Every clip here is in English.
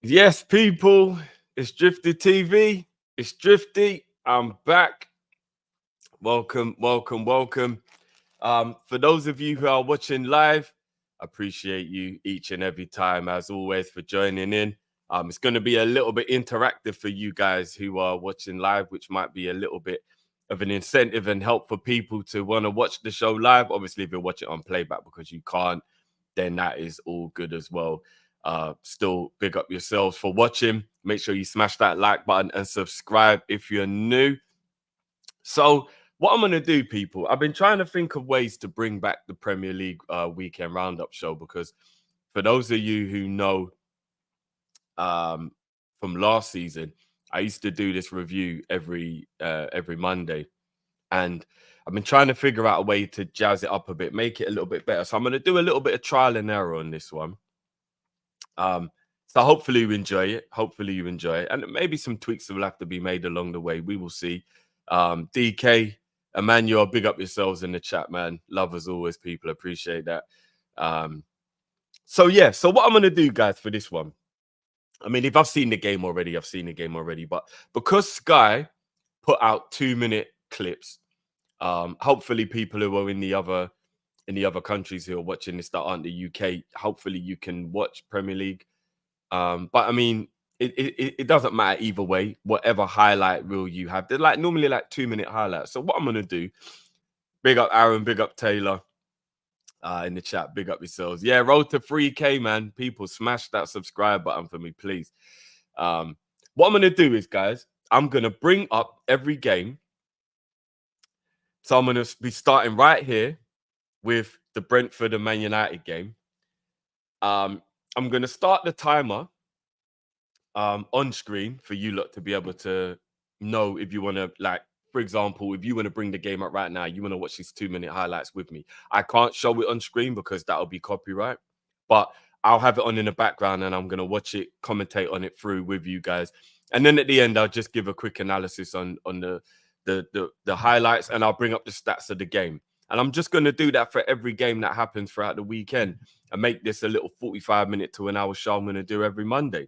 Yes, people, it's Drifty TV. It's Drifty. I'm back. Welcome, welcome, welcome. For those of you who are watching live, appreciate you each and every time, as always, for joining in. It's going to be a little bit interactive for you guys who are watching live, which might be a little bit of an incentive and help for people to want to watch the show live. Obviously, if you're watching on playback because you can't, then that is all good as well. Still big up yourselves for watching. Make sure you smash that like button and subscribe if you're new. So what I'm going to do, people, I've been trying to think of ways to bring back the Premier League weekend roundup show, because for those of you who know um, from last season, I used to do this review every Monday, and I've been trying to figure out a way to jazz it up a bit, make it a little bit better. So I'm going to do a little bit of trial and error on this one. So hopefully you enjoy it. Hopefully you enjoy it. And maybe some tweaks will have to be made along the way. We will see. DK, Emmanuel, big up yourselves in the chat, man. Love as always, people. Appreciate that. So yeah, so what I'm going to do, guys, for this one. I mean, if I've seen the game already, I've seen the game already. But because Sky put out 2-minute clips, hopefully people who are in the other countries who are watching this that aren't the UK, hopefully you can watch Premier League. But I mean, it doesn't matter either way. Whatever highlight reel you have, they're like normally like 2-minute highlights. So what I'm gonna do, big up Aaron, big up Taylor, in the chat, big up yourselves. Yeah, road to 3K, man. People, smash that subscribe button for me, please. What I'm gonna do is, guys, I'm gonna bring up every game. So I'm gonna be starting right here with the Brentford and Man United game. I'm gonna start the timer on screen for you lot to be able to know if you want to, like, for example, if you want to bring the game up right now, you want to watch these 2-minute highlights with me. I can't show it on screen because that'll be copyright, but I'll have it on in the background and I'm going to watch it, commentate on it through with you guys. And then at the end, I'll just give a quick analysis on the highlights, and I'll bring up the stats of the game. And I'm just going to do that for every game that happens throughout the weekend and make this a little 45-minute to an hour show I'm going to do every Monday.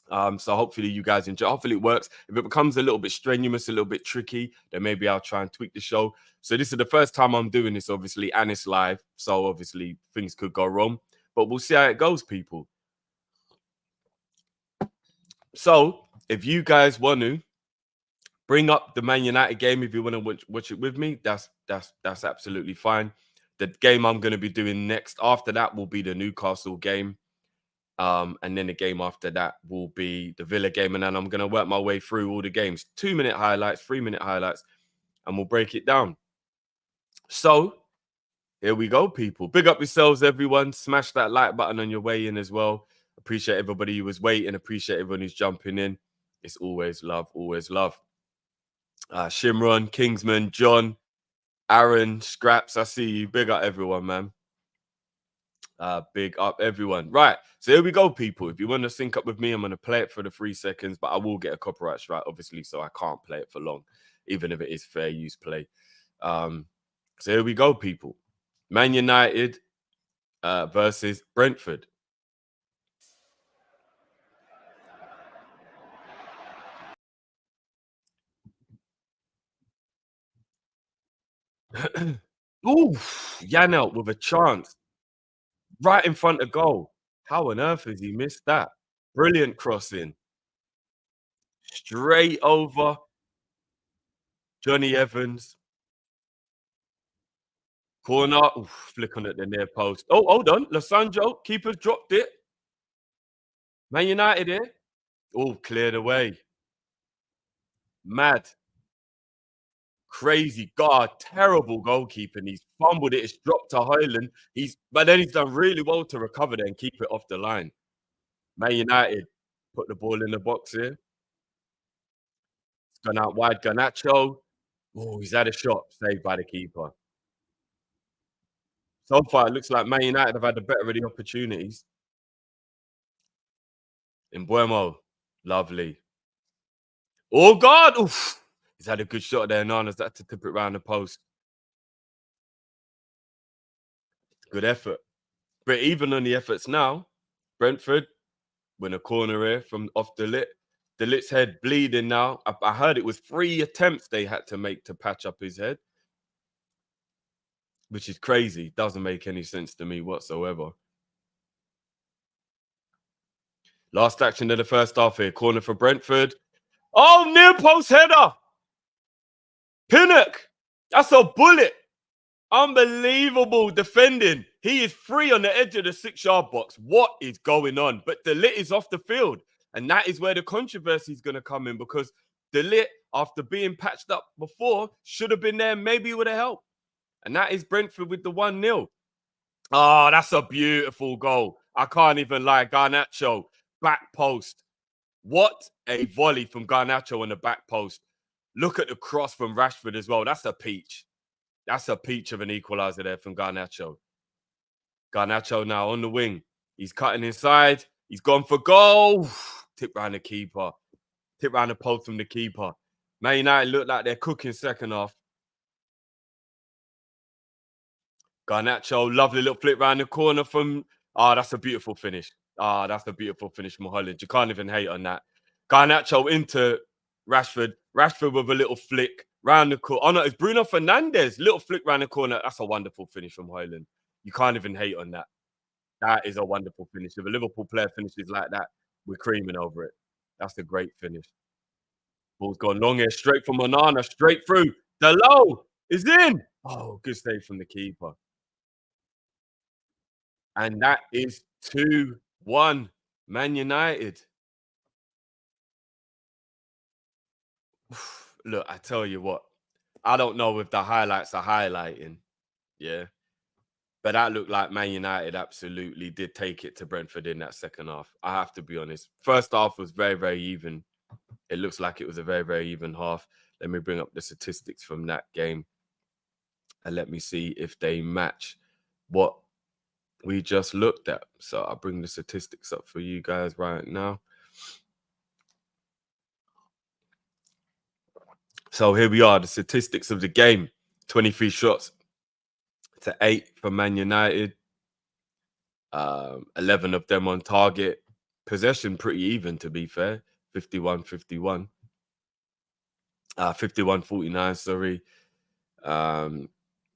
So hopefully you guys enjoy. Hopefully it works. If it becomes a little bit strenuous, a little bit tricky, then maybe I'll try and tweak the show. So this is the first time I'm doing this, obviously, and it's live. So obviously things could go wrong, but we'll see how it goes, people. So if you guys want to bring up the Man United game, if you want to watch it with me, that's absolutely fine. The game I'm going to be doing next after that will be the Newcastle game. And then the game after that will be the Villa game. And then I'm going to work my way through all the games. 2-minute highlights, 3-minute highlights, and we'll break it down. So here we go, people. Big up yourselves, everyone. Smash that like button on your way in as well. Appreciate everybody who was waiting. Appreciate everyone who's jumping in. It's always love, always love. Shimron, Kingsman, John, Aaron, Scraps, I see you. Big up everyone, man. Big up everyone. Right, so here we go, people. If you want to sync up with me, I'm going to play it for the 3 seconds, but I will get a copyright strike, obviously, so I can't play it for long, even if it is fair use play. So here we go, people. Man United versus Brentford. Oof, Yanel with a chance right in front of goal. How on earth has he missed that? Brilliant crossing. Straight over Johnny Evans. Corner. Oof, flick on at the near post. Oh, hold on. Losandro. Keeper's dropped it. Man United here. Oh, cleared away. Mad. Crazy. God, terrible goalkeeping. He's fumbled it. It's dropped to Highland. But then he's done really well to recover there and keep it off the line. Man United put the ball in the box here. It's gone out wide. Garnacho. Oh, he's had a shot. Saved by the keeper. So far, it looks like Man United have had the better of the opportunities. In Buemo. Lovely. Oh, God. Oof. He's had a good shot there. Nana's had to tip it round the post. Good effort. But even on the efforts now, Brentford win a corner here from off the lit. The lit's head bleeding now. I heard it was 3 attempts they had to make to patch up his head, which is crazy. Doesn't make any sense to me whatsoever. Last action of the first half here. Corner for Brentford. Oh, near post header. Pinnock. That's a bullet. Unbelievable defending. He is free on the edge of the 6-yard box. What is going on? But the lit is off the field. And that is where the controversy is going to come in, because the lit, after being patched up before, should have been there. Maybe it would have helped. And that is Brentford with the 1-0. Oh, that's a beautiful goal. I can't even lie. Garnacho, back post. What a volley from Garnacho on the back post. Look at the cross from Rashford as well. That's a peach. That's a peach of an equaliser there from Garnacho. Garnacho now on the wing. He's cutting inside. He's gone for goal. Tip round the keeper. Tip round the post from the keeper. Man United look like they're cooking second half. Garnacho, lovely little flip round the corner from... Oh, that's a beautiful finish. Oh, that's a beautiful finish from Holland. You can't even hate on that. Garnacho into Rashford. Rashford with a little flick round the corner. Oh, no, it's Bruno Fernandes. Little flick round the corner. That's a wonderful finish from Holland. You can't even hate on that. That is a wonderful finish. If a Liverpool player finishes like that, we're creaming over it. That's a great finish. Ball's gone long here. Straight from Onana. Straight through. Delo is in. Oh, good save from the keeper. And that is 2-1 Man United. Look, I tell you what, I don't know if the highlights are highlighting, yeah, but that looked like Man United absolutely did take it to Brentford in that second half. I have to be honest. First half was very, very even. It looks like it was a very, very even half. Let me bring up the statistics from that game and let me see if they match what we just looked at. So I'll bring the statistics up for you guys right now. So here we are, the statistics of the game. 23 shots to 8 for Man United. 11 of them on target. Possession pretty even, to be fair. 51-51. 51-49, sorry.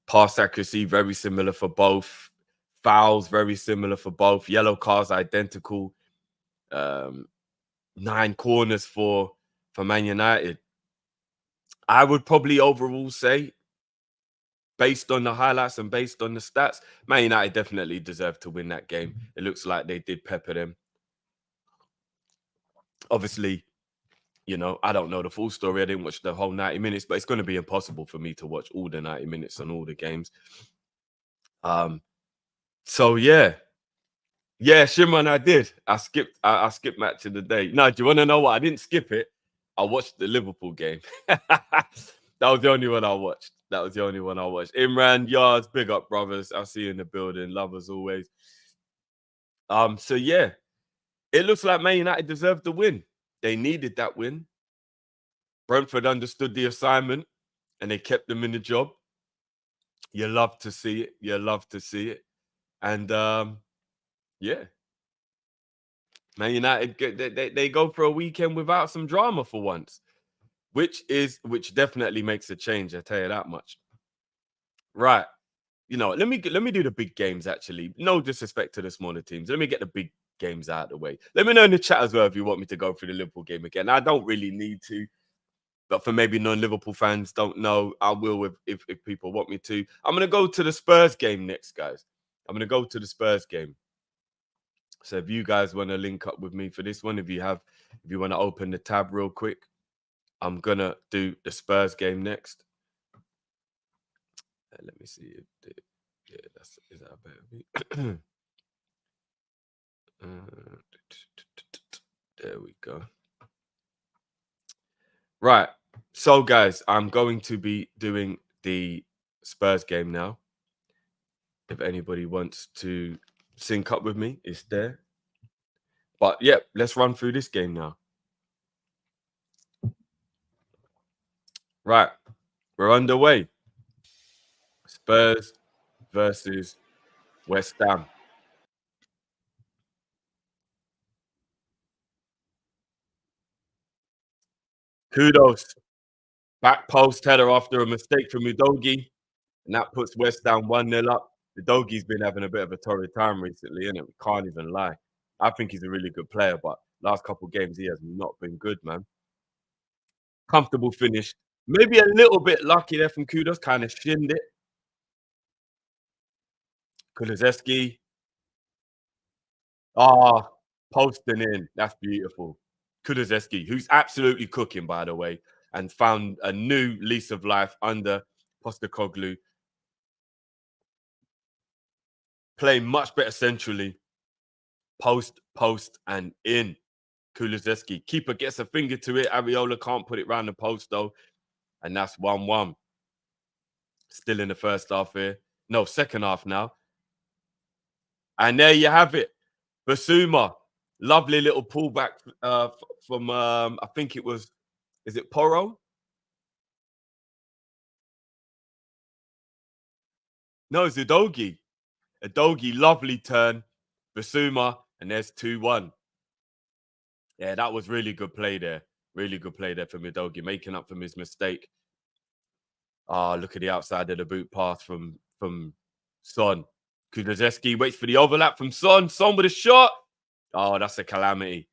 Pass accuracy, very similar for both. Fouls, very similar for both. Yellow cards, identical. 9 corners for Man United. I would probably overall say, based on the highlights and based on the stats, Man United definitely deserved to win that game. It looks like they did pepper them. Obviously, you know, I don't know the full story. I didn't watch the whole 90 minutes, but it's going to be impossible for me to watch all the 90 minutes on all the games. So yeah. Yeah, Shimon, I did. I skipped match of the day. No, do you want to know what? I didn't skip it. I watched the Liverpool game. That was the only one I watched. Imran, Yards, big up, brothers. I'll see you in the building. Love as always. So yeah, it looks like Man United deserved the win. They needed that win. Brentford understood the assignment and they kept them in the job. You love to see it. And yeah. Man United, they go for a weekend without some drama for once, which definitely makes a change. I tell you that much. Right, you know, let me do the big games. Actually, no disrespect to the smaller teams. Let me get the big games out of the way. Let me know in the chat as well if you want me to go through the Liverpool game again. I don't really need to, but for maybe non-Liverpool fans don't know, I will if people want me to. I'm gonna go to the Spurs game next, guys. I'm gonna go to the Spurs game. So if you guys want to link up with me for this one, if you want to open the tab real quick, I'm gonna do the Spurs game next. Let me see if is that better? There we go. Right. So guys, I'm going to be doing the Spurs game now. If anybody wants to sync up with me, it's there. But yeah, let's run through this game now. Right. We're underway. Spurs versus West Ham. Kudos. Back post header after a mistake from Udogie, and that puts West Ham 1-0 up. Udogie's been having a bit of a torrid time recently, innit? We can't even lie. I think he's a really good player, but last couple of games he has not been good, man. Comfortable finish. Maybe a little bit lucky there from Kudos, kind of shinned it. Kulusevski. Ah, posting in. That's beautiful. Kulusevski, who's absolutely cooking, by the way, and found a new lease of life under Postecoglou, playing much better centrally. Post, and in. Kulusevski. Keeper gets a finger to it. Areola can't put it round the post, though. And that's 1-1. Still in the first half here. No, second half now. And there you have it. Basuma. Lovely little pullback from, I think it was, is it Porro? No, it's Udogie. Udogie, lovely turn. Basuma, and there's 2-1. Yeah, that was really good play there. Really good play there from Udogie, making up from his mistake. Ah, look at the outside of the boot pass from Son. Kulusevski waits for the overlap from Son. Son with a shot. Oh, that's a calamity.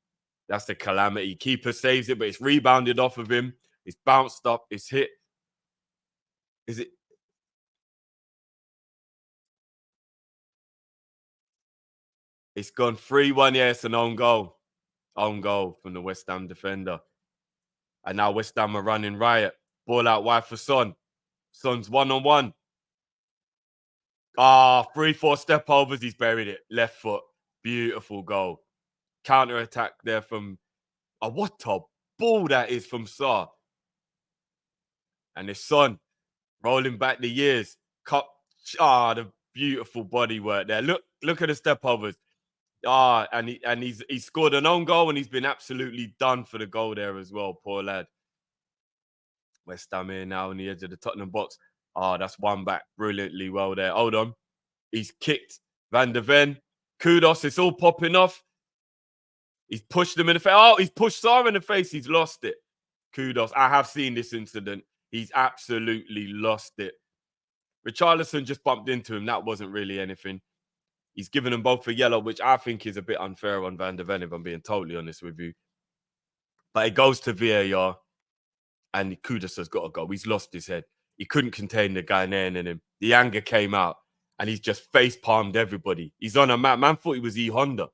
That's a calamity. Keeper saves it, but it's rebounded off of him. It's bounced up. It's hit. Is it? It's gone 3-1. Yeah, it's an own goal. Own goal from the West Ham defender. And now West Ham are running riot. Ball out wide for Son. Son's 1-on-1. Ah, 3-4 step overs. He's buried it. Left foot. Beautiful goal. Counter attack there from. Oh, what a ball that is from Sarr. And his Son rolling back the years. The beautiful body work there. Look at the step overs. And he's scored an own goal and he's been absolutely done for the goal there as well. Poor lad. West Ham here now on the edge of the Tottenham box. That's one back brilliantly well there. Hold on. He's kicked Van der Ven. Kudos. It's all popping off. He's pushed him in the face. Oh, he's pushed Sarr in the face. He's lost it. Kudos. I have seen this incident. He's absolutely lost it. Richarlison just bumped into him. That wasn't really anything. He's given them both a yellow, which I think is a bit unfair on Van der Ven, if I'm being totally honest with you. But it goes to VAR, and Kudos has got to go. He's lost his head. He couldn't contain the Ghanaian in him. The anger came out, and he's just face-palmed everybody. He's on a man. Man thought he was E-Honda.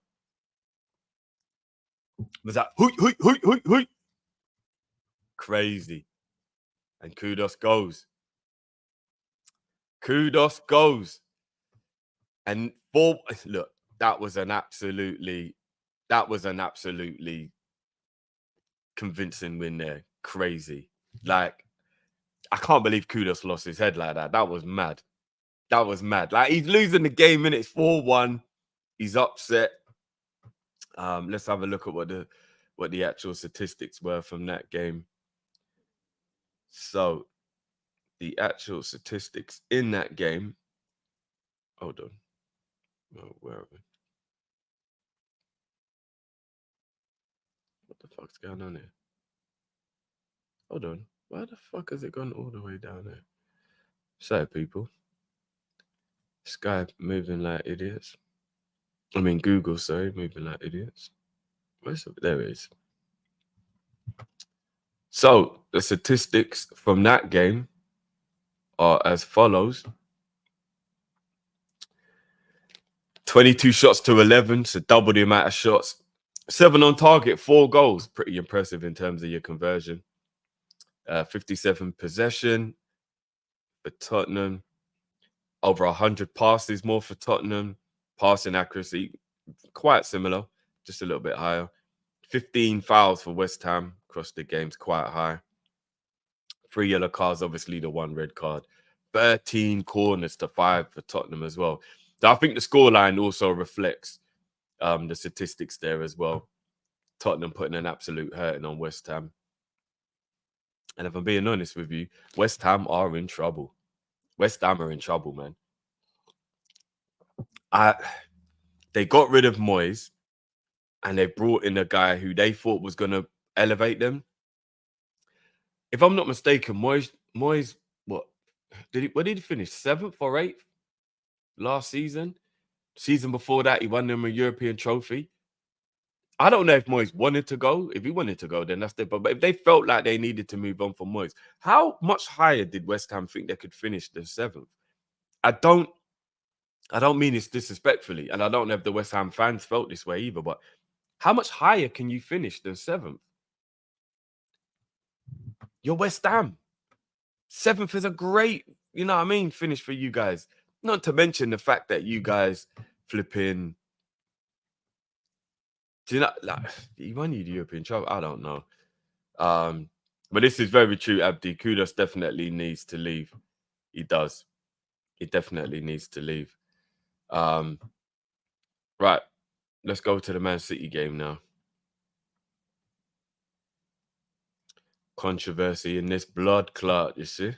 Was that, hui. Crazy. And Kudos goes. Kudos goes. And look, that was an absolutely convincing win there. Crazy. Like, I can't believe Kudos lost his head like that. That was mad. That was mad. Like, he's losing the game, and it's 4-1. He's upset. Let's have a look at what the actual statistics were from that game. So, the actual statistics in that game. Hold on. Oh, where are we? What the fuck's going on here? Hold on. Why the fuck has it gone all the way down there? Sorry, people. Skype moving like idiots. I mean, Google, sorry, moving like idiots. There it is. So, the statistics from that game are as follows. 22 shots to 11, so double the amount of shots. 7 on target, 4 goals. Pretty impressive in terms of your conversion. 57 possession for Tottenham. Over 100 passes more for Tottenham. Passing accuracy, quite similar, just a little bit higher. 15 fouls for West Ham across the games, quite high. 3 yellow cards, obviously the 1 red card. 13 corners to 5 for Tottenham as well. So I think the scoreline also reflects the statistics there as well. Tottenham putting an absolute hurting on West Ham. And if I'm being honest with you, West Ham are in trouble. West Ham are in trouble, man. They got rid of Moyes and they brought in a guy who they thought was going to elevate them. if I'm not mistaken, Moyes, where did he finish? 7th or 8th last season? Season before that, he won them a European trophy. I don't know if Moyes wanted to go. If he wanted to go, then that's different. But if they felt like they needed to move on from Moyes, how much higher did West Ham think they could finish than 7th? I don't mean this disrespectfully, and I don't know if the West Ham fans felt this way either, but how much higher can you finish than 7th? You're West Ham. 7th is a great, finish for you guys. Not to mention the fact that you guys flipping. Do you know, like, you might need European travel? I don't know. But this is very true, Abdi. Kudus definitely needs to leave. He does. He definitely needs to leave. Right. Let's go to the Man City game now. Controversy in this blood clot, you see?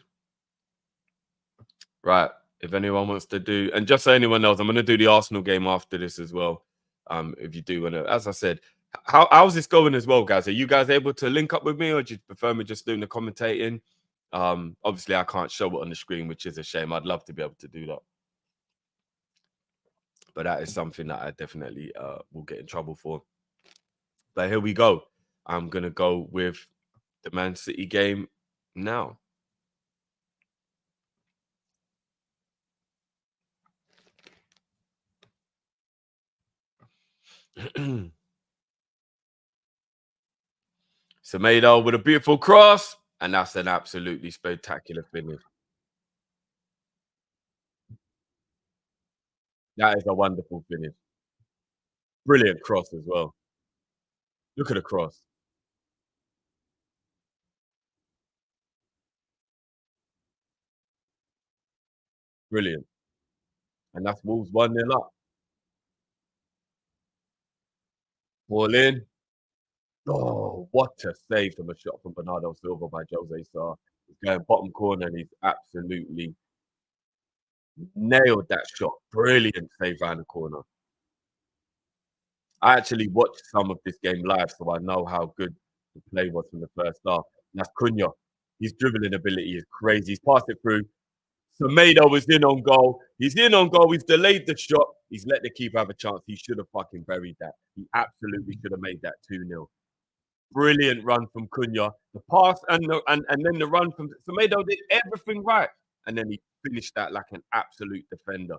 Right. If anyone wants to do, and just so anyone knows, I'm going to do the Arsenal game after this as well. If you do want to, as I said, how's this going as well, guys? Are you guys able to link up with me, or do you prefer me just doing the commentating? Obviously, I can't show it on the screen, which is a shame. I'd love to be able to do that. But that is something that I definitely will get in trouble for. But here we go. I'm going to go with the Man City game now. Semedo with a beautiful cross, and that's an absolutely spectacular finish. That is a wonderful finish. Brilliant cross as well. Look at the cross. Brilliant. And that's Wolves 1-0 up. Ball in. Oh, what a save from a shot from Bernardo Silva by Jose Sarr. He's going bottom corner, and he's absolutely nailed that shot. Brilliant save around the corner. I actually watched some of this game live, so I know how good the play was from the first half. And that's Cunha. His dribbling ability is crazy. He's passed it through. Semedo was in on goal. He's in on goal. He's delayed the shot. He's let the keeper have a chance. He should have fucking buried that. He absolutely should have made that 2-0. Brilliant run from Cunha. The pass and then the run from Semedo did everything right. And then he finished that like an absolute defender.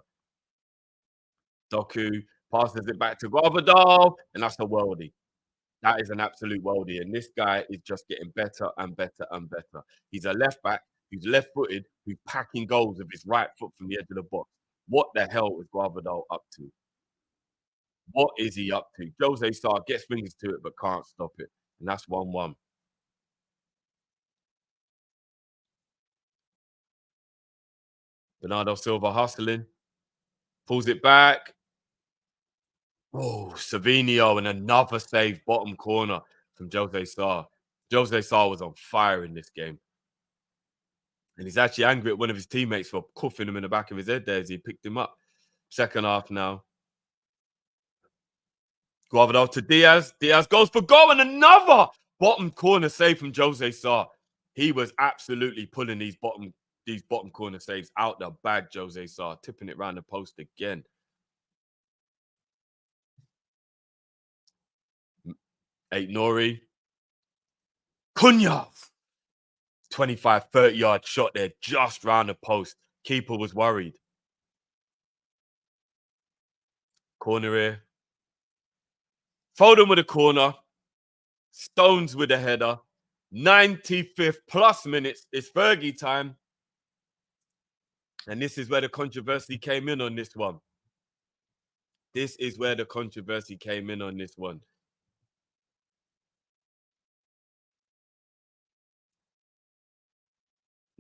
Doku passes it back to Gvardiol, and that's a worldie. That is an absolute worldie. And this guy is just getting better and better and better. He's a left back who's left-footed, who's packing goals with his right foot from the edge of the box. What the hell is Gvardiol up to? What is he up to? Jose Sarr gets fingers to it but can't stop it. And that's 1-1. Bernardo Silva hustling. Pulls it back. Oh, Savinio and another save, bottom corner from Jose Sarr. Jose Sarr was on fire in this game. And he's actually angry at one of his teammates for cuffing him in the back of his head there as he picked him up. Second half now. Gvardiol to Diaz. Diaz goes for goal and another bottom corner save from Jose Sarr. He was absolutely pulling these bottom corner saves out the bag, Jose Sarr, tipping it round the post again. Nori. Cunha. 25, 30-yard shot there just round the post. Keeper was worried. Corner here. Foden with a corner. Stones with a header. 95th plus minutes. It's Fergie time. And this is where the controversy came in on this one. This is where the controversy came in on this one.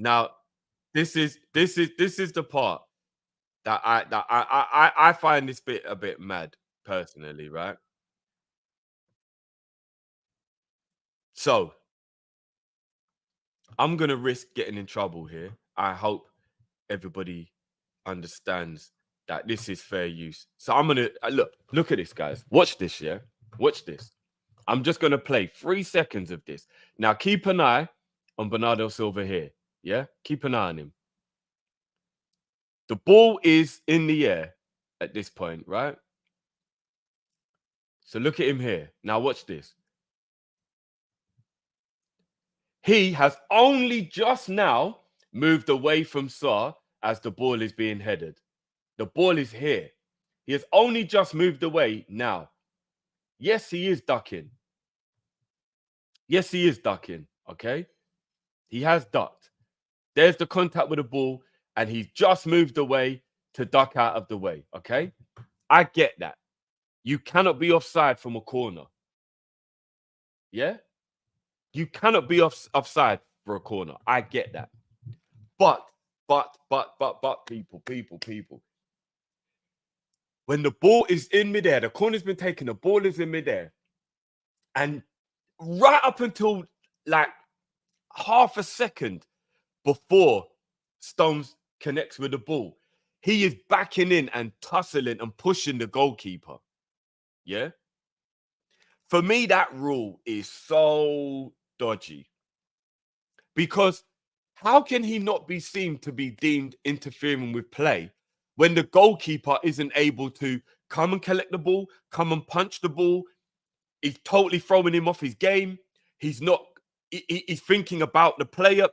Now, this is the part that I find this bit a bit mad personally, right? So I'm gonna risk getting in trouble here. I hope everybody understands that this is fair use. So I'm gonna look at this, guys. Watch this, yeah. Watch this. I'm just gonna play 3 seconds of this. Now keep an eye on Bernardo Silva here. Yeah, keep an eye on him. The ball is in the air at this point, right? So look at him here. Now watch this. He has only just now moved away from Sarr as the ball is being headed. The ball is here. He has only just moved away now. Yes, he is ducking. Yes, he is ducking. Okay. He has ducked. There's the contact with the ball, and he's just moved away to duck out of the way. Okay. I get that. You cannot be offside from a corner. Yeah. You cannot be offside for a corner. I get that. But, people. When the ball is in midair, the corner's been taken, the ball is in midair. And right up until like half a second before Stones connects with the ball, he is backing in and tussling and pushing the goalkeeper. Yeah. For me, that rule is so dodgy. Because how can he not be seen to be deemed interfering with play when the goalkeeper isn't able to come and collect the ball, come and punch the ball? He's totally throwing him off his game. He's not, he's thinking about the player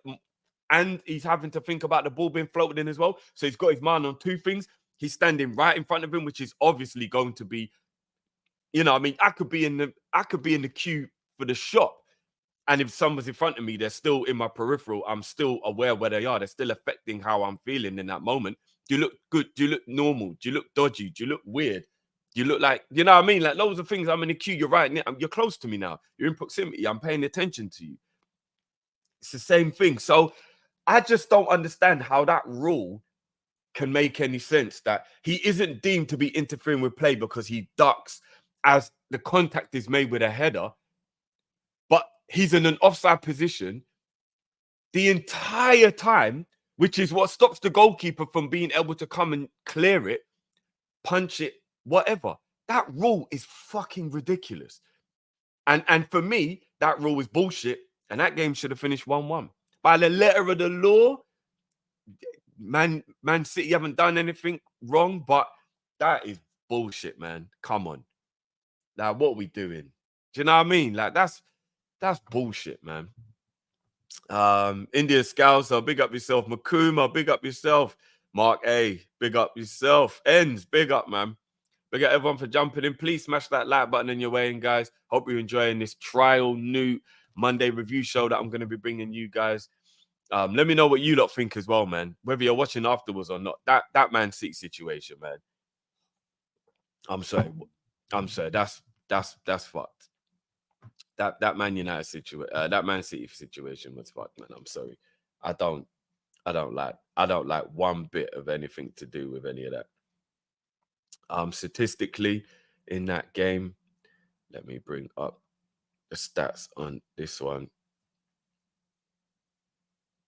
and he's having to think about the ball being floated in as well. So he's got his mind on two things. He's standing right in front of him, which is obviously going to be, you know, I mean, I could be in the queue for the shop. And if someone's in front of me, they're still in my peripheral. I'm still aware where they are. They're still affecting how I'm feeling in that moment. Do you look good? Do you look normal? Do you look dodgy? Do you look weird? Do you look like, you know what I mean? Like loads of things. I'm in the queue. You're right. You're close to me now. You're in proximity. I'm paying attention to you. It's the same thing. So I just don't understand how that rule can make any sense, that he isn't deemed to be interfering with play because he ducks as the contact is made with a header. But he's in an offside position the entire time, which is what stops the goalkeeper from being able to come and clear it, punch it, whatever. That rule is fucking ridiculous. And for me, that rule is bullshit. And that game should have finished 1-1. By the letter of the law, Man City haven't done anything wrong, but that is bullshit, man. Come on. Like, what are we doing? Do you know what I mean? Like, that's bullshit, man. India Scouser, big up yourself. Makuma, big up yourself. Mark A, big up yourself. Ends, big up, man. Big up everyone for jumping in. Please smash that like button in your way in, guys. Hope you're enjoying this trial new Monday review show that I'm going to be bringing you guys. Let me know what you lot think as well, man. Whether you're watching afterwards or not. That Man City situation, man. I'm sorry. That's fucked. That Man United situation, that Man City situation was fucked, man. I'm sorry. I don't like one bit of anything to do with any of that. Statistically in that game, let me bring up the stats on this one,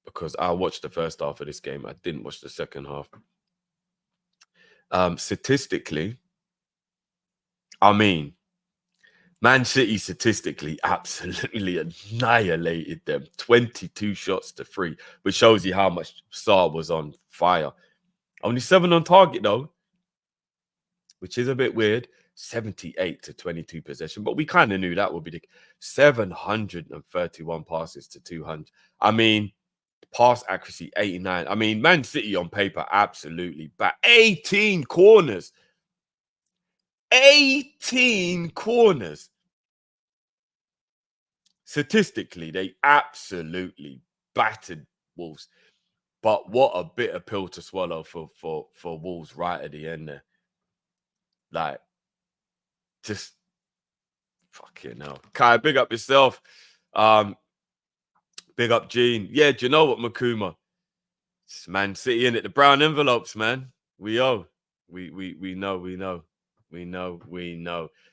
because I watched the first half of this game. I didn't watch the second half. Statistically, I mean, Man City statistically absolutely annihilated them. 22 shots to 3, which shows you how much Sarr was on fire. Only 7 on target, though, which is a bit weird. 78 to 22 possession, but we kind of knew that would be the 731 passes to 200. I mean, pass accuracy 89. I mean, Man City on paper absolutely bad. 18 corners. 18 corners. Statistically, they absolutely battered Wolves. But what a bitter pill to swallow for Wolves right at the end there. Like, just fucking hell. Kai, big up yourself. Big up Gene. Yeah, do you know what, Makuma? It's Man City in it. The brown envelopes, man. We know. We know.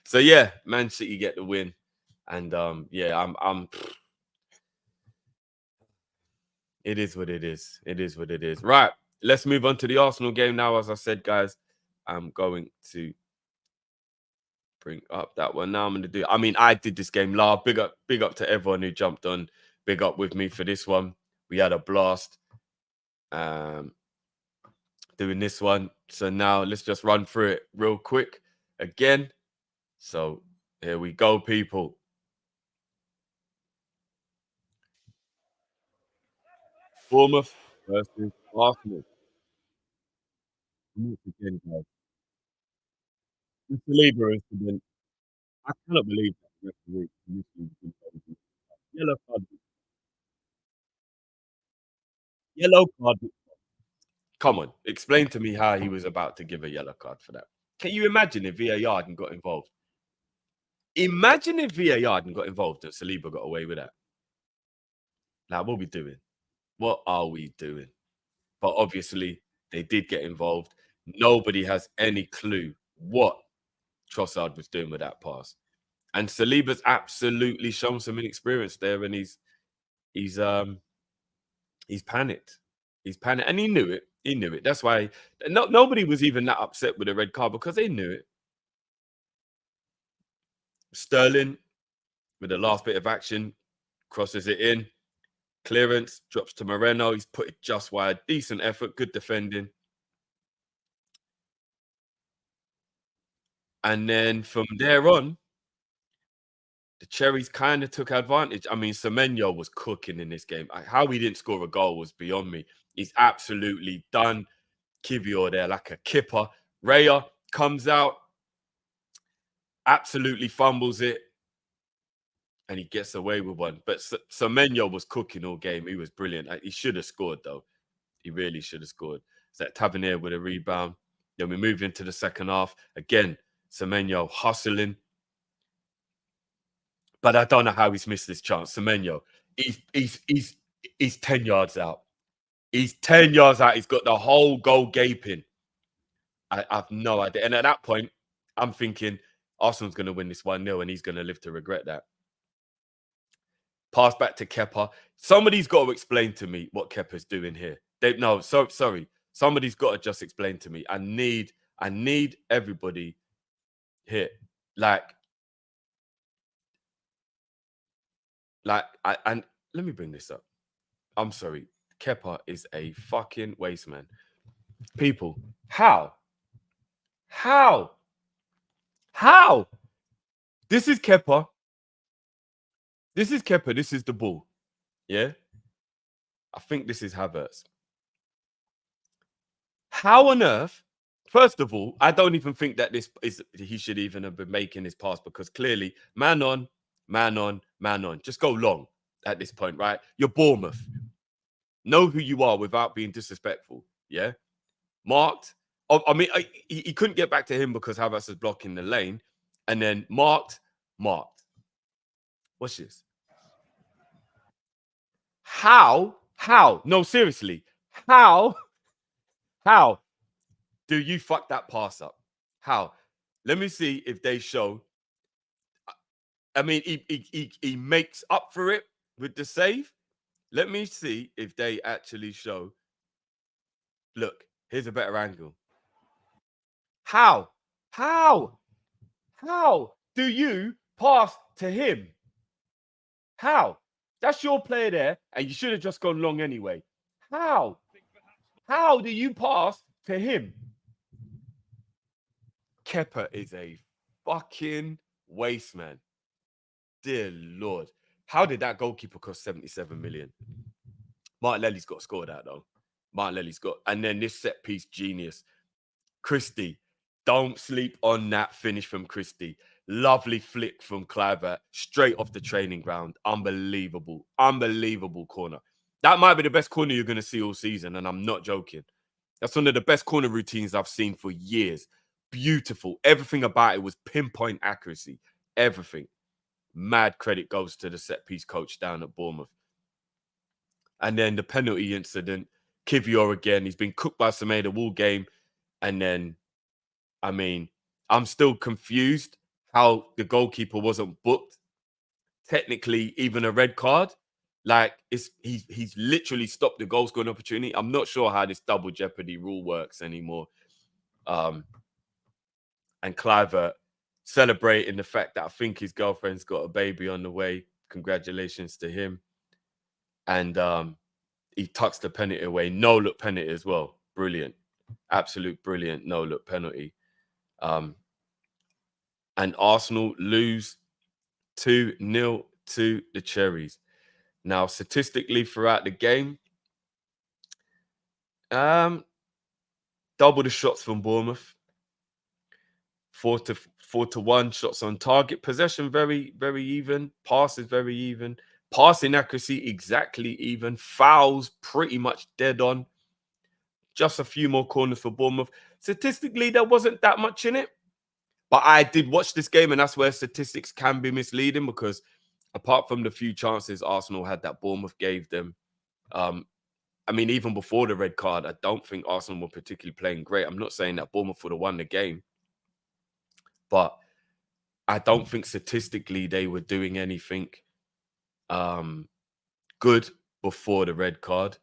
So yeah, Man City get the win. And yeah, I'm it is what it is. It is what it is. Right. Let's move on to the Arsenal game now. As I said, guys, I'm going to bring up that one. Now I'm going to do, I mean, I did this game live. Big up to everyone who jumped on big up with me for this one. We had a blast doing this one. So now let's just run through it real quick again. So here we go, people. Bournemouth versus Arsenal. Once again, guys. The Saliba incident. I cannot believe that the referee initially was involved. Yellow card. Yellow card. Come on, explain to me how he was about to give a yellow card for that. Can you imagine if VAR hadn't got involved? Imagine if VAR hadn't got involved and Saliba got away with that. Now, what are we doing? What are we doing? But obviously, they did get involved. Nobody has any clue what Trossard was doing with that pass. And Saliba's absolutely shown some inexperience there, and he's panicked. He's panicked, and he knew it. He knew it. That's why nobody was even that upset with the red card because they knew it. Sterling, with the last bit of action, crosses it in. Clearance, drops to Moreno. He's put it just wide. Decent effort, good defending. And then from there on, the Cherries kind of took advantage. I mean, Semenyo was cooking in this game. How he didn't score a goal was beyond me. He's absolutely done. Kivior there like a kipper. Raya comes out, absolutely fumbles it, and he gets away with one. But Semenyo was cooking all game. He was brilliant. He should have scored, though. He really should have scored. It's that Tavernier with a rebound. Then we move into the second half. Again, Semenyo hustling. But I don't know how he's missed this chance. Semenyo, he's 10 yards out. He's 10 yards out. He's got the whole goal gaping. I have no idea. And at that point, I'm thinking Arsenal's going to win this 1-0 and he's going to live to regret that. Pass back to Kepa. Somebody's got to explain to me what Kepa's doing here. Sorry. Somebody's got to just explain to me. I need everybody here. And let me bring this up. I'm sorry. Kepa is a fucking waste man. People, how? This is Kepa. This is the ball. Yeah? I think this is Havertz. How on earth? First of all, I don't even think that he should even have been making this pass because clearly, man on. Just go long at this point, right? You're Bournemouth. Know who you are without being disrespectful. Yeah? Marked. I mean, he couldn't get back to him because Havertz was blocking the lane. And then marked. What's this? How? No, seriously. How do you fuck that pass up? How? Let me see if they show. I mean, he makes up for it with the save. Let me see if they actually show. Look, here's a better angle. How do you pass to him? How? That's your player there, and you should have just gone long anyway. How do you pass to him? Kepa is a fucking waste man. Dear Lord. How did that goalkeeper cost 77 million? Martinelli's got to score that, though. And then this set piece genius. Christie. Don't sleep on that finish from Christie. Lovely flick from Kluivert, straight off the training ground. Unbelievable corner. That might be the best corner you're going to see all season, and I'm not joking. That's one of the best corner routines I've seen for years. Beautiful. Everything about it was pinpoint accuracy. Everything. Mad credit goes to the set piece coach down at Bournemouth. And then the penalty incident, Kivior again. He's been cooked by Semedo all game. And then, I mean, I'm still confused how the goalkeeper wasn't booked. Technically, even a red card. Like, he's literally stopped the goal scoring opportunity. I'm not sure how this double jeopardy rule works anymore. And Kluivert celebrating the fact that I think his girlfriend's got a baby on the way. Congratulations to him. and he tucks the penalty away. No look penalty as well. Brilliant, absolute brilliant no look penalty. Um, and Arsenal lose 2-0 to the Cherries. Now, statistically throughout the game, um, double the shots from Bournemouth, 4-1 shots on target. Possession very even. Passes very even. Passing accuracy exactly even. Fouls pretty much dead on. Just a few more corners for Bournemouth. Statistically, there wasn't that much in it. But I did watch this game, and that's where statistics can be misleading, because apart from the few chances Arsenal had that Bournemouth gave them, I mean, even before the red card, I don't think Arsenal were particularly playing great. I'm not saying that Bournemouth would have won the game, but I don't think statistically they were doing anything good before the red card.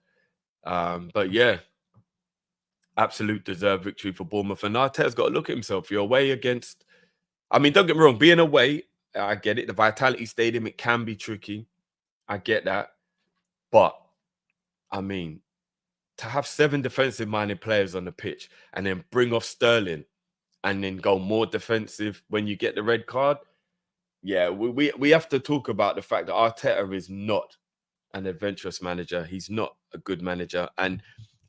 But yeah, absolute deserved victory for Bournemouth. And Arteta's got to look at himself. You're away against, I mean, don't get me wrong, being away, I get it. The Vitality Stadium, it can be tricky. I get that. But, I mean, to have 7 defensive-minded players on the pitch and then bring off Sterling and then go more defensive when you get the red card, yeah, we have to talk about the fact that Arteta is not an adventurous manager. He's not a good manager. And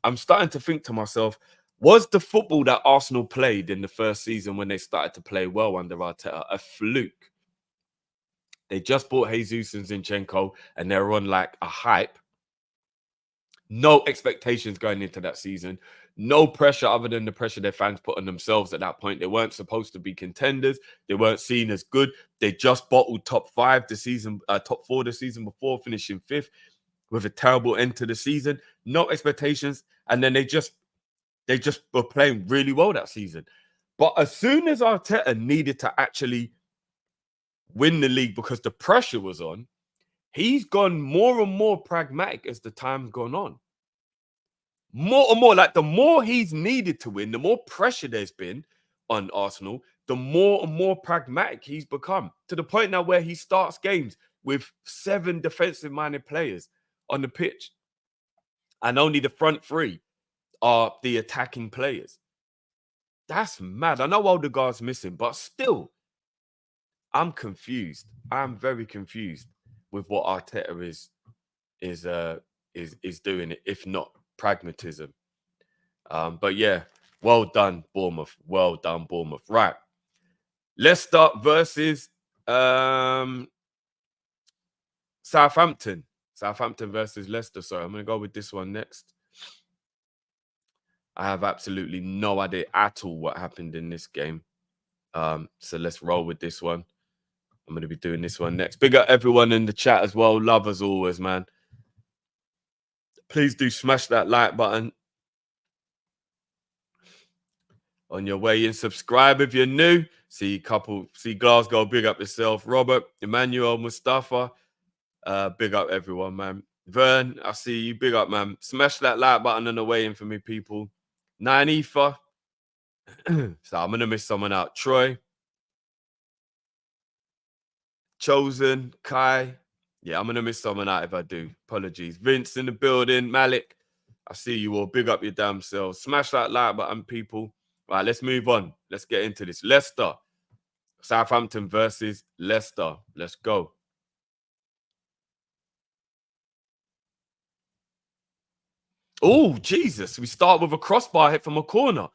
I'm starting to think to myself, was the football that Arsenal played in the first season when they started to play well under Arteta a fluke? They just bought Jesus and Zinchenko and they're on like a hype. No expectations going into that season. No pressure other than the pressure their fans put on themselves at that point. They weren't supposed to be contenders. They weren't seen as good. They just bottled top 5 the season, top 4 the season before, finishing 5th with a terrible end to the season. No expectations. And then they just were playing really well that season. But as soon as Arteta needed to actually win the league because the pressure was on, he's gone more and more pragmatic as the time's gone on. More and more, like the more he's needed to win, the more pressure there's been on Arsenal, the more and more pragmatic he's become, to the point now where he starts games with 7 defensive-minded players on the pitch. And only the front 3 are the attacking players. That's mad. I know Odegaard's missing, but still, I'm confused. I'm very confused with what Arteta is doing, if not pragmatism. But yeah, well done, Bournemouth. Well done, Bournemouth. Right. Leicester versus Southampton. Southampton versus Leicester. Sorry, I'm going to go with this one next. I have absolutely no idea at all what happened in this game. So let's roll with this one. I'm going to be doing this one next. Big up everyone in the chat as well. Love as always, man. Please do smash that like button on your way in. Subscribe if you're new. See Glasgow, big up yourself. Robert, Emmanuel, Mustafa, big up everyone, man. Vern, I see you. Big up, man. Smash that like button on the way in for me, people. 9 Ether. So I'm going to miss someone out. Troy. Chosen. Kai. Yeah, I'm going to miss someone out if I do. Apologies. Vince in the building. Malik. I see you all. Big up your damn selves. Smash that like button, people. Right, let's move on. Let's get into this. Leicester. Southampton versus Leicester. Let's go. Oh, Jesus. We start with a crossbar hit from a corner.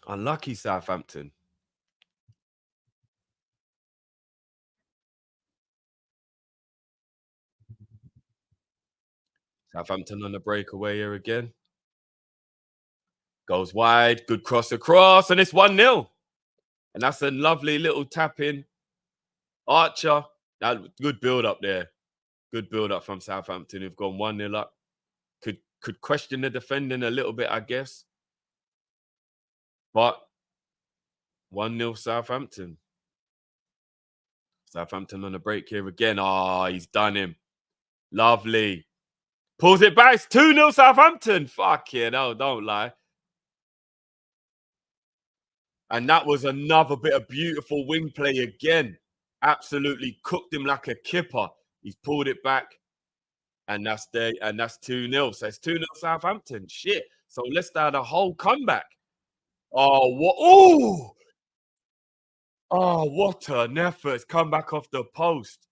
Unlucky Southampton. Southampton on the breakaway here again. Goes wide. Good cross across. And it's 1-0. And that's a lovely little tap in. Archer. That good build up there. Good build up from Southampton. Who've gone 1-0 up. Could question the defending a little bit, I guess. But 1-0 Southampton. Southampton on the break here again. Oh, he's done him. Lovely. Pulls it back. It's 2-0 Southampton. Fuck yeah, no, don't lie. And that was another bit of beautiful wing play again. absolutely cooked him like a kipper. He's pulled it back, and that's 2-0. So it's 2-0 Southampton. Shit. So Leicester had a whole comeback. Oh, what? Oh, what an effort. It's come back off the post.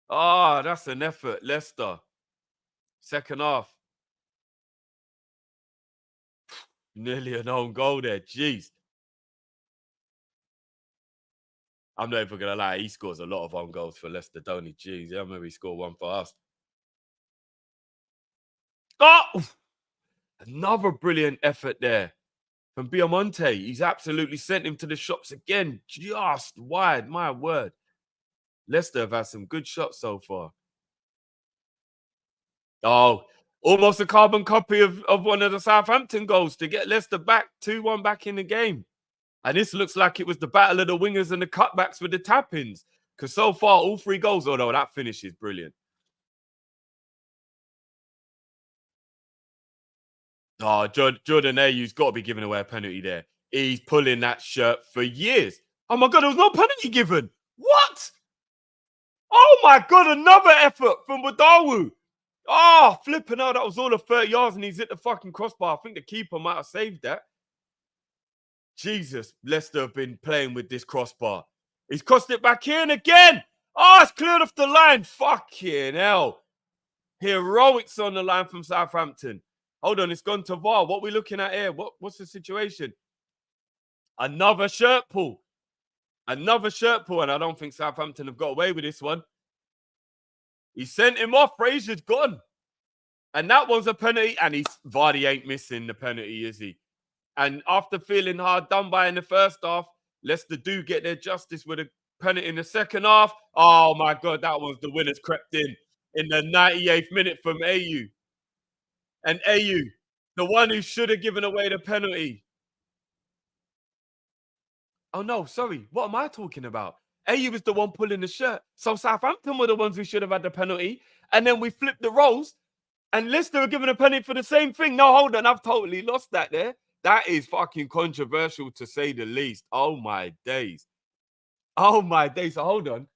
Ah, that's an effort. Leicester. Second half. Nearly an own goal there. Jeez. I'm not even gonna lie, he scores a lot of own goals for Leicester, don't he? Jeez, yeah, maybe he scored one for us. Oh! Another brilliant effort there from Biamonte. He's absolutely sent him to the shops again, just wide. My word. Leicester have had some good shots so far. Oh, almost a carbon copy of one of the Southampton goals to get Leicester back 2-1 back in the game. And this looks like it was the battle of the wingers and the cutbacks with the tap-ins. Because so far, all 3 goals, although that finish is brilliant. Oh, Jordan Ayew's got to be giving away a penalty there. He's pulling that shirt for years. Oh my God, there was no penalty given. What? Oh my God, another effort from Wadawu. Oh, flipping out. That was all of 30 yards and he's hit the fucking crossbar. I think the keeper might have saved that. Jesus, Leicester have been playing with this crossbar. He's crossed it back in again. Oh, it's cleared off the line. Fucking hell. Heroics on the line from Southampton. Hold on, it's gone to VAR. What are we looking at here? What's the situation? Another shirt pull. Another shirt pull, and I don't think Southampton have got away with this one. He sent him off. Fraser's gone. And that one's a penalty, and Vardy ain't missing the penalty, is he? And after feeling hard done by in the first half, Leicester do get their justice with a penalty in the second half. Oh my God, that was the winners crept in the 98th minute from Ayew. And Ayew, the one who should have given away the penalty. Oh no, sorry. What am I talking about? Ayew was the one pulling the shirt. So Southampton were the ones who should have had the penalty. And then we flipped the roles. And Leicester were given a penalty for the same thing. No, hold on. I've totally lost that there. That is fucking controversial to say the least. Oh my days. Oh my days. So hold on.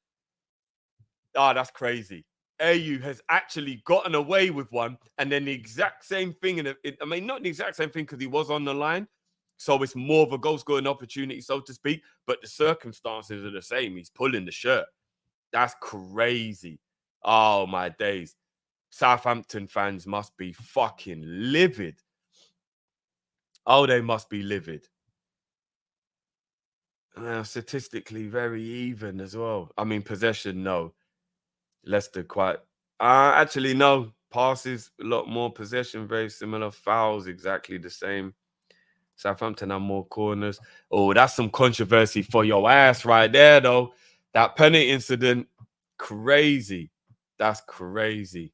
Oh, that's crazy. Ayew has actually gotten away with one, and then the exact same thing. I mean, not the exact same thing because he was on the line, so it's more of a goal scoring opportunity, so to speak. But the circumstances are the same. He's pulling the shirt. That's crazy. Oh my days. Southampton fans must be fucking livid. Oh, they must be livid. Statistically, very even as well. I mean, possession, no. Leicester quite. Actually, no. Passes, a lot more. Possession, very similar. Fouls, exactly the same. Southampton have more corners. Oh, that's some controversy for your ass right there, though. That penalty incident, crazy. That's crazy.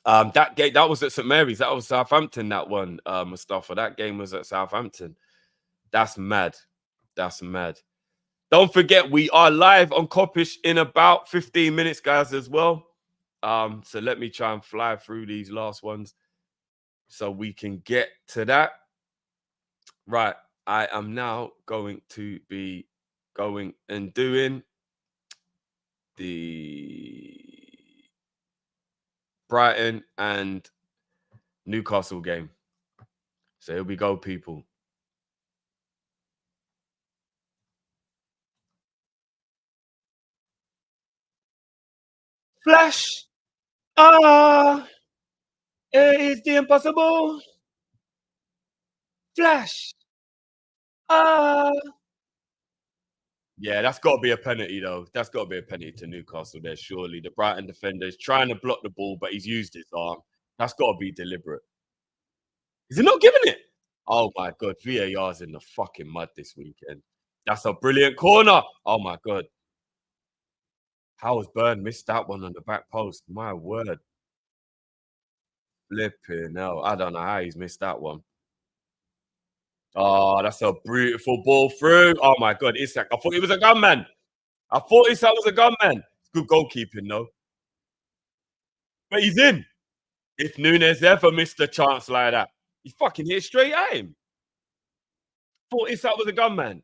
That game, that was at St Mary's. That was Southampton, that one, Mustafa. That game was at Southampton. That's mad. That's mad. Don't forget, we are live on KOP-ISH in about 15 minutes, guys, as well. So let me try and fly through these last ones so we can get to that. Right. I am now going to be going and doing the Brighton and Newcastle game. So here we go, people. Flash! It is the impossible! Flash! Yeah, that's got to be a penalty, though. That's got to be a penalty to Newcastle there, surely. The Brighton defender is trying to block the ball, but he's used his arm. That's got to be deliberate. Is he not giving it? Oh, my God. VAR's in the fucking mud this weekend. That's a brilliant corner. Oh, my God. How has Burn missed that one on the back post? My word. Flipping hell. I don't know how he's missed that one. Oh, that's a beautiful ball through. Oh, my God. Isak. I thought he was a gunman. I thought Isak was a gunman. Good goalkeeping, though. But he's in. If Nunes ever missed a chance like that, he fucking hit straight at him. Thought Isak was a gunman.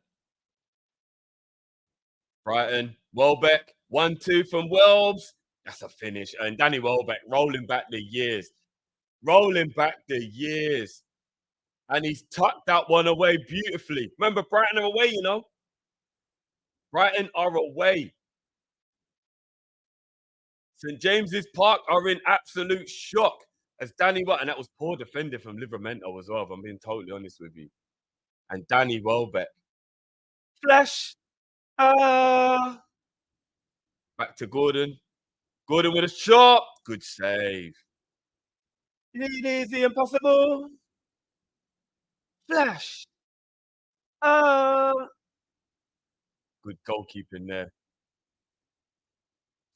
Brighton, Welbeck, 1-2 from Welbs. That's a finish. And Danny Welbeck rolling back the years. Rolling back the years. And he's tucked that one away beautifully. Remember, Brighton are away, you know. Brighton are away. St. James's Park are in absolute shock as Danny Welbeck, and that was poor defending from Livramento as well, if I'm being totally honest with you. And Danny Welbeck. Flash. Ah. Back to Gordon. Gordon with a shot. Good save. It is the impossible. Flash. Ah. Good goalkeeping there.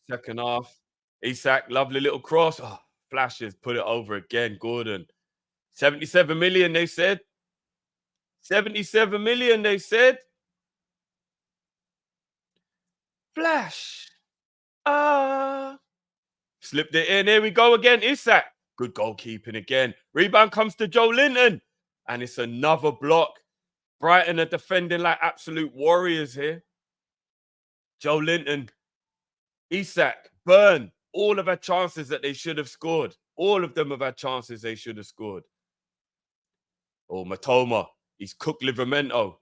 Second half. Isak, lovely little cross. Oh, flashes, put it over again. Gordon. 77 million, they said. 77 million, they said. Flash. Ah. Slipped it in. Here we go again. Isak. Good goalkeeping again. Rebound comes to Joe Linton. And it's another block. Brighton are defending like absolute warriors here. Joe Linton. Isak. Burn. All of our chances that they should have scored. All of them have had chances they should have scored. Oh, Matoma. He's cooked Livramento.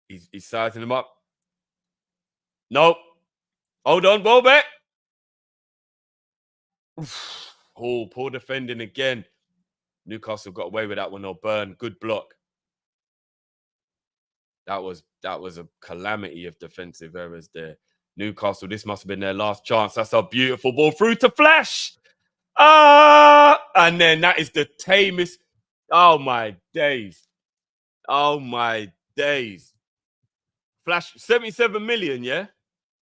He's sizing him up. Nope. Hold on, Welbeck. Oh, poor defending again. Newcastle got away with that one. No, Burn. Good block. That was a calamity of defensive errors there. Newcastle, this must have been their last chance. That's a beautiful ball through to Flash. Ah, and then that is the tamest. Oh my days. Oh my days. Flash, 77 million, yeah?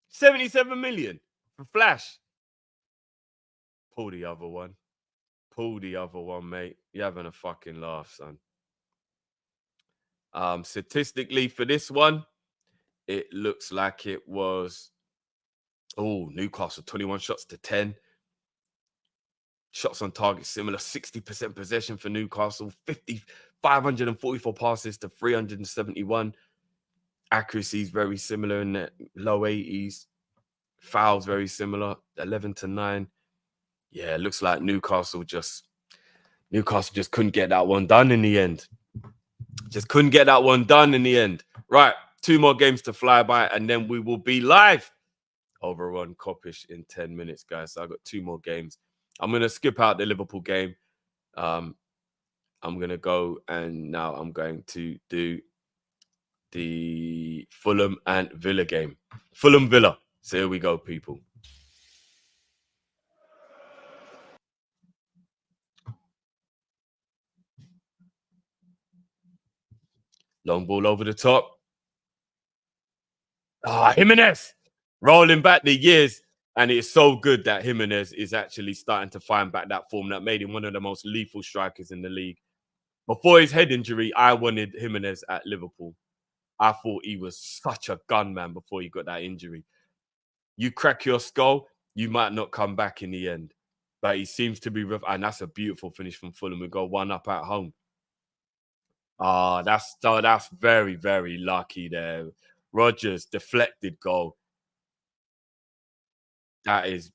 77 million for Flash. Pull the other one. Pull the other one, mate. You're having a fucking laugh, son. Statistically for this one, it looks like it was, oh, Newcastle, 21 shots to 10. Shots on target similar, 60% possession for Newcastle, 544 passes to 371. Accuracy is very similar in the low 80s. Fouls very similar, 11 to 9. Yeah, it looks like Newcastle just couldn't get that one done in the end. Just couldn't get that one done in the end. Right, 2 more games to fly by, and then we will be live over on KOP-ISH in 10 minutes, guys. So I've got 2 more games. I'm going to skip out the Liverpool game. I'm going to go, and now I'm going to do the Fulham and Villa game. Fulham Villa. So here we go, people. Long ball over the top. Ah, Jimenez. Rolling back the years. And it's so good that Jimenez is actually starting to find back that form that made him one of the most lethal strikers in the league. Before his head injury, I wanted Jimenez at Liverpool. I thought he was such a gunman before he got that injury. You crack your skull, you might not come back in the end. But he seems to be, and that's a beautiful finish from Fulham. We go 1 up at home. Ah, that's very, very lucky there. Rodgers deflected goal. That's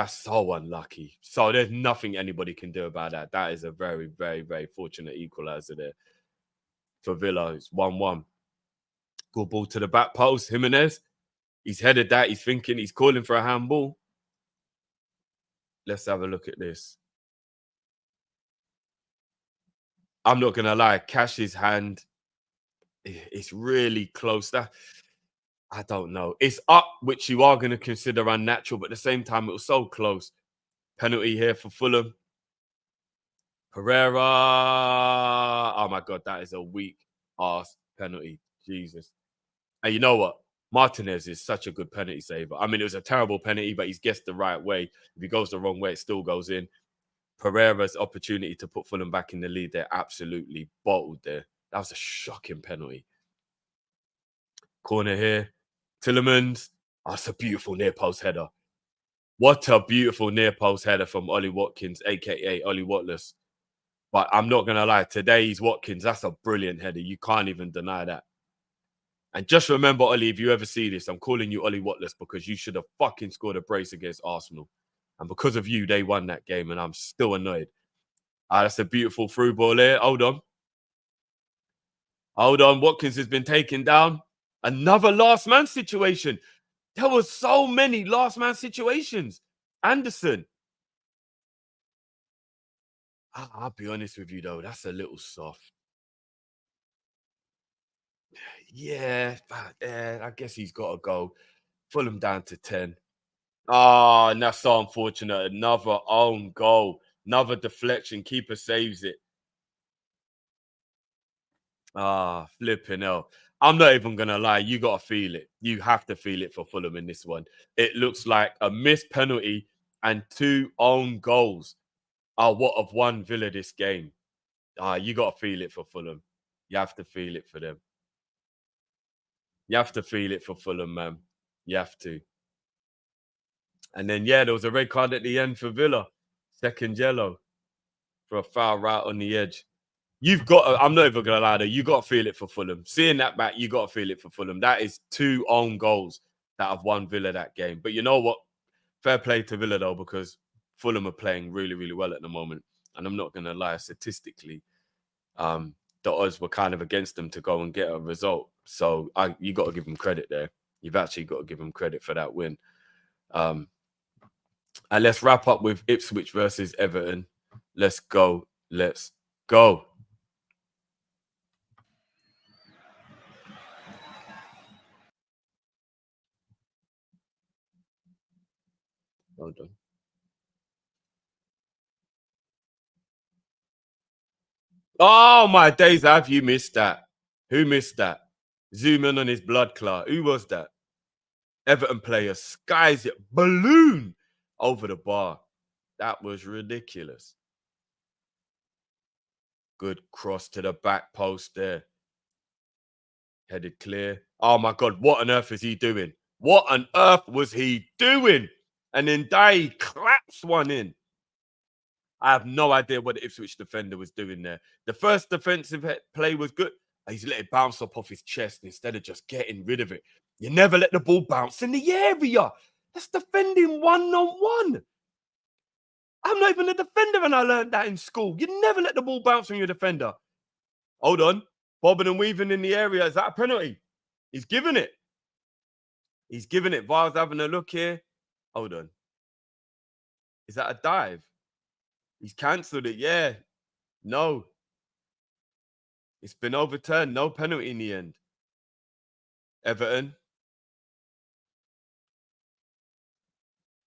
so unlucky. So there's nothing anybody can do about that. That is a very, very, very fortunate equaliser there. For Villa, it's 1-1. Good ball to the back post. Jimenez. He's headed that. He's thinking. He's calling for a handball. Let's have a look at this. I'm not going to lie. Cash's hand, it's really close. I don't know. It's up, which you are going to consider unnatural, but at the same time, it was so close. Penalty here for Fulham. Pereira. Oh, my God. That is a weak-ass penalty. Jesus. And you know what? Martinez is such a good penalty saver. I mean, it was a terrible penalty, but he's guessed the right way. If he goes the wrong way, it still goes in. Pereira's opportunity to put Fulham back in the lead, they're absolutely bottled there. That was a shocking penalty. Corner here. Tillemans. Oh, it's a beautiful near post header. What a beautiful near post header from Ollie Watkins, aka Ollie Watless. But I'm not going to lie, today's Watkins, that's a brilliant header. You can't even deny that. And just remember, Ollie, if you ever see this, I'm calling you Ollie Watless because you should have fucking scored a brace against Arsenal. And because of you, they won that game, and I'm still annoyed. That's a beautiful through ball there. Hold on. Hold on. Watkins has been taken down. Another last man situation. There were so many last man situations. Anderson. I'll be honest with you, though. That's a little soft. Yeah, I guess he's got to go. Fulham down to 10. Oh, and that's so unfortunate. Another own goal. Another deflection. Keeper saves it. Flipping hell. I'm not even going to lie. You got to feel it. You have to feel it for Fulham in this one. It looks like a missed penalty and 2 own goals are what have won Villa this game. You got to feel it for Fulham. You have to feel it for them. You have to feel it for Fulham, man. You have to. And then, yeah, there was a red card at the end for Villa. Second yellow for a foul right on the edge. You've got to, I'm not even going to lie though, you got to feel it for Fulham. Seeing that back, you got to feel it for Fulham. That is 2 own goals that have won Villa that game. But you know what? Fair play to Villa though, because Fulham are playing really, really well at the moment. And I'm not going to lie, statistically, the odds were kind of against them to go and get a result. So you got to give them credit there. You've actually got to give them credit for that win. And let's wrap up with Ipswich versus Everton. Let's go. Let's go. Well done. Oh, my days, have you missed that? Who missed that? Zoom in on his blood clot. Who was that? Everton player skies it, balloon over the bar. That was ridiculous. Good cross to the back post there. Headed clear. Oh my God, what on earth is he doing? What on earth was he doing? And then Dai claps one in. I have no idea what the Ipswich defender was doing there. The first defensive play was good. He's let it bounce up off his chest instead of just getting rid of it. You never let the ball bounce in the area. That's defending one-on-one. I'm not even a defender and I learned that in school. You never let the ball bounce from your defender. Hold on. Bobbing and weaving in the area. Is that a penalty? He's giving it. He's giving it. VAR's having a look here. Hold on. Is that a dive? He's cancelled it. Yeah. No. It's been overturned. No penalty in the end. Everton.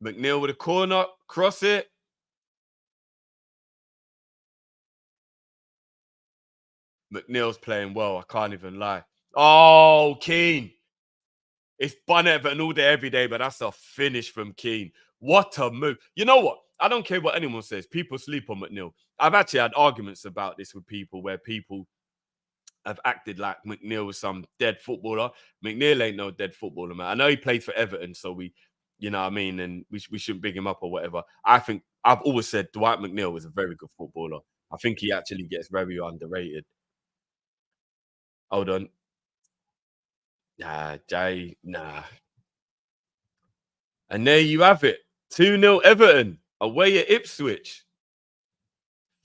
McNeil with a corner. Cross it. McNeil's playing well. I can't even lie. Oh, Keane. It's bun Everton all day, every day, but that's a finish from Keane. What a move. You know what? I don't care what anyone says. People sleep on McNeil. I've actually had arguments about this with people where people have acted like McNeil was some dead footballer. McNeil ain't no dead footballer, man. I know he played for Everton, so you know what I mean, and we shouldn't big him up or whatever. I think I've always said Dwight McNeil was a very good footballer. I think he actually gets very underrated. Hold on. Nah, Jay, nah. And there you have it. 2-0 Everton away at Ipswich.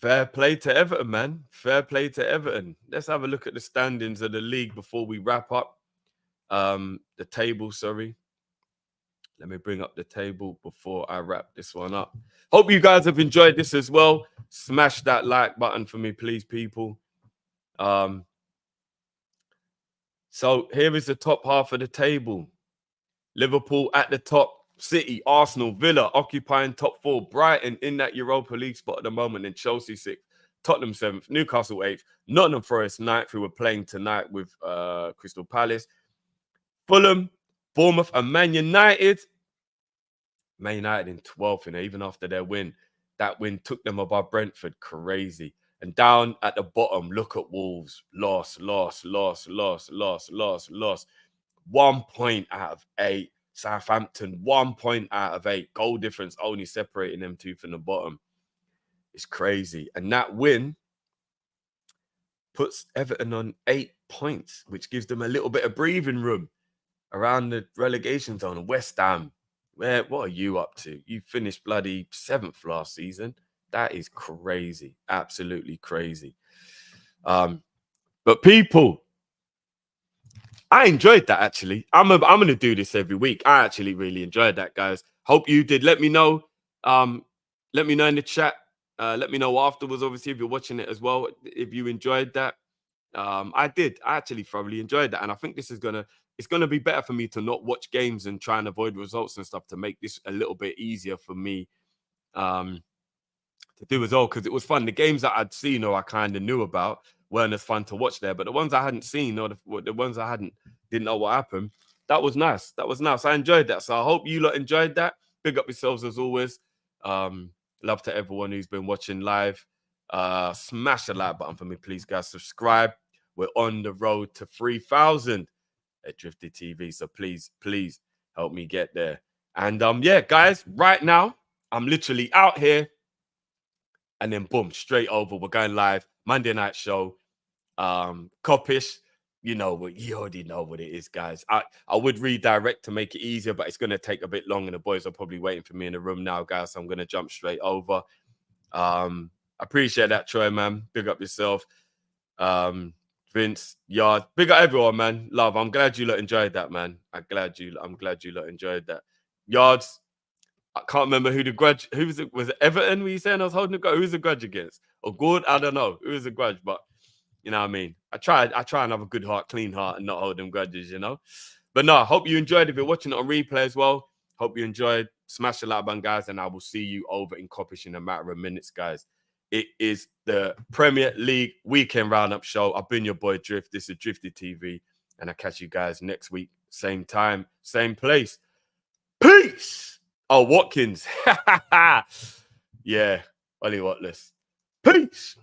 Fair play to Everton, man. Fair play to Everton. Let's have a look at the standings of the league before we wrap up. The table, sorry. Let me bring up the table before I wrap this one up. Hope you guys have enjoyed this as well. Smash that like button for me, please, people. So here is the top half of the table. Liverpool at the top. City, Arsenal, Villa occupying top 4. Brighton in that Europa League spot at the moment. And Chelsea 6th. Tottenham 7th. Newcastle 8th. Nottingham Forest 9th, who were playing tonight with Crystal Palace. Fulham, Bournemouth, and Man United. Man United in 12th, you know, even after their win. That win took them above Brentford. Crazy. And down at the bottom, look at Wolves. Loss. 1 point out of 8. Southampton, 1 point out of 8. Goal difference only separating them two from the bottom. It's crazy. And that win puts Everton on 8 points, which gives them a little bit of breathing room around the relegation zone. West Ham, what are you up to? You finished bloody 7th last season. That is crazy. Absolutely crazy. But people, I enjoyed that, actually. I'm going to do this every week. I actually really enjoyed that, guys. Hope you did. Let me know. Let me know in the chat. Let me know afterwards, obviously, if you're watching it as well, if you enjoyed that. I did. I actually thoroughly enjoyed that. And I think this is it's gonna be better for me to not watch games and try and avoid results and stuff to make this a little bit easier for me to do as well, because it was fun. The games that I'd seen or I kind of knew about weren't as fun to watch there, but the ones I hadn't seen or the ones I didn't know what happened, that was nice. That was nice. I enjoyed that. So I hope you lot enjoyed that. Big up yourselves as always. Love to everyone who's been watching live. Smash the like button for me, please, guys. Subscribe. We're on the road to 3,000 at Drifty TV. So please help me get there. And yeah, guys, right now I'm literally out here, and then boom, straight over. We're going live Monday night show. KOP-ISH. You already know what it is, guys. I would redirect to make it easier, but it's going to take a bit long, and the boys are probably waiting for me in the room now, guys. So I'm going to jump straight over. Appreciate that, Troy, man. Big up yourself. Vince, Yard, big up everyone, man. Love. I'm glad you lot enjoyed that, man. I'm glad you lot enjoyed that. Yards, I can't remember who the grudge. Who was it? Was it Everton? Were you saying I was holding a grudge? Who's the grudge against? Or good? I don't know. Who was the grudge? But you know what I mean. I try and have a good heart, clean heart, and not hold them grudges. But no, I hope you enjoyed. If you're watching it on replay as well, hope you enjoyed. Smash the like button, guys, and I will see you over in KOP-ISH in a matter of minutes, guys. It is the Premier League weekend roundup show. I've been your boy Drift. This is Drifty TV, and I'll catch you guys next week, same time, same place. Peace. Oh, Watkins. Yeah, Ollie Watless. Peace.